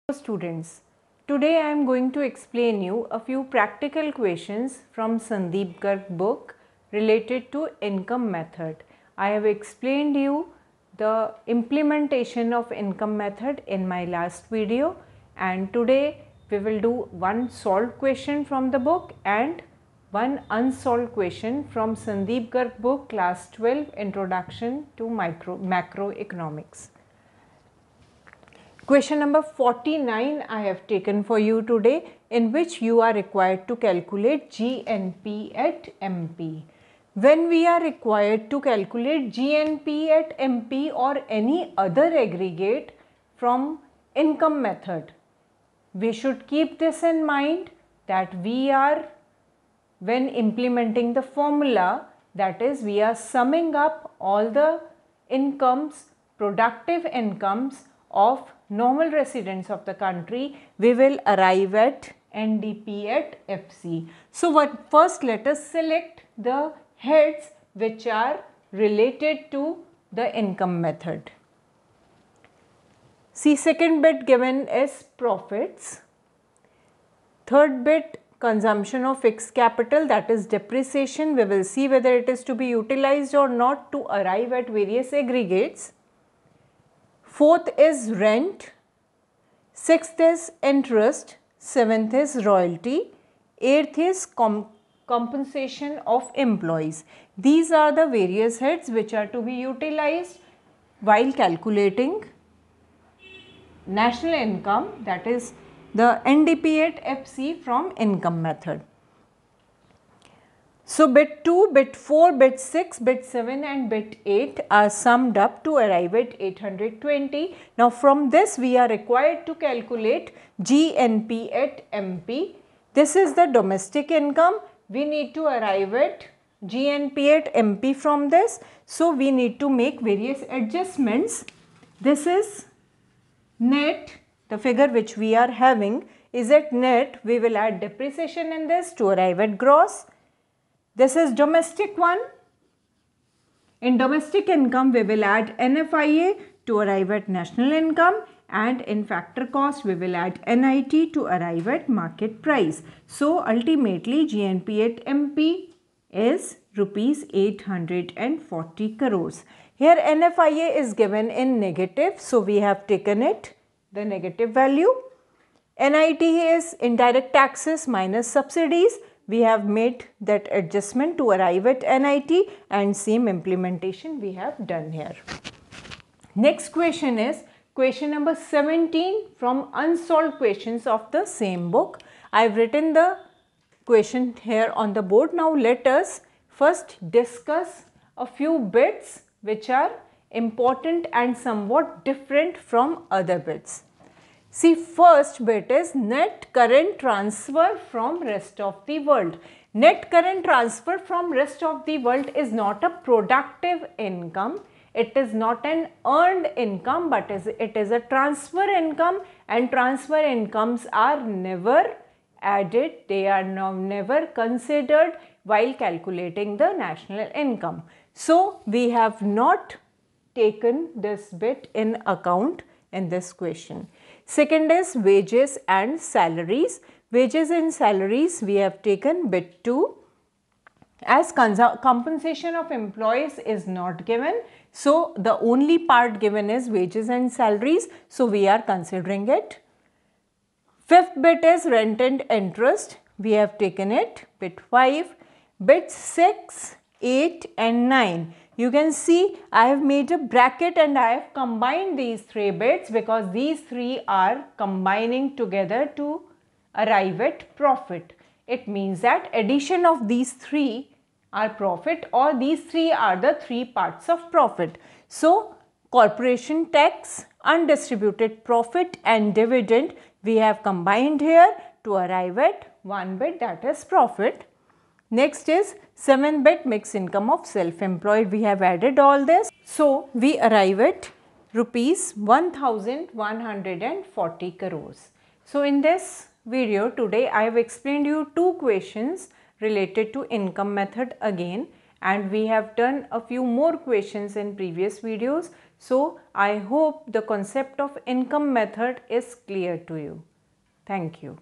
Students, today I am going to explain you a few practical questions from Sandeep Garg book related to income method. I have explained you the implementation of income method in my last video, and today we will do one solved question from the book and one unsolved question from Sandeep Garg book class 12 Introduction to Macroeconomics. Question number 49 I have taken for you today, in which you are required to calculate GNP at MP. When we are required to calculate GNP at MP or any other aggregate from income method, we should keep this in mind that we are, when implementing the formula, that is, we are summing up all the incomes, productive incomes of normal residents of the country, we will arrive at NDP at FC. So first let us select the heads which are related to the income method. See, second bit given is profits. Third bit, consumption of fixed capital, that is depreciation. We will see whether it is to be utilized or not to arrive at various aggregates. Fourth is rent. Sixth is interest. Seventh is royalty. Eighth is compensation of employees. These are the various heads which are to be utilized while calculating national income, that is the NDP at FC from income method. So bit 2, bit 4, bit 6, bit 7 and bit 8 are summed up to arrive at 820. Now from this we are required to calculate GNP at MP. This is the domestic income. We need to arrive at GNP at MP from this. So we need to make various adjustments. This is net, the figure which we are having is at net. We will add depreciation in this to arrive at gross. This is domestic one. In domestic income, we will add NFIA to arrive at national income, and in factor cost, we will add NIT to arrive at market price. So ultimately, GNP at MP is rupees 840 crores. Here NFIA is given in negative, so we have taken it, the negative value. NIT is indirect taxes minus subsidies. We have made that adjustment to arrive at NIT, and same implementation we have done here. Next question is question number 17 from unsolved questions of the same book. I have written the question here on the board. Now let us first discuss a few bits which are important and somewhat different from other bits. See, first bit is net current transfer from rest of the world. Net current transfer from rest of the world is not a productive income. It is not an earned income, but it is a transfer income, and transfer incomes are never added. They are never considered while calculating the national income. So we have not taken this bit in account in this question. Second is wages and salaries. Wages and salaries we have taken bit 2. As compensation of employees is not given, so the only part given is wages and salaries, so we are considering it. Fifth bit is rent and interest. We have taken it bit 5. Bit 6, 8 and 9. You can see I have made a bracket and I have combined these 3 bits because these 3 are combining together to arrive at profit. It means that addition of these 3 are profit, or these 3 are the 3 parts of profit. So corporation tax, undistributed profit and dividend we have combined here to arrive at one bit, that is profit. Next is 7 bit mixed income of self-employed. We have added all this. So we arrive at rupees 1140 crores. So in this video today I have explained you 2 questions related to income method again, and we have done a few more questions in previous videos. So, I hope the concept of income method is clear to you. Thank you.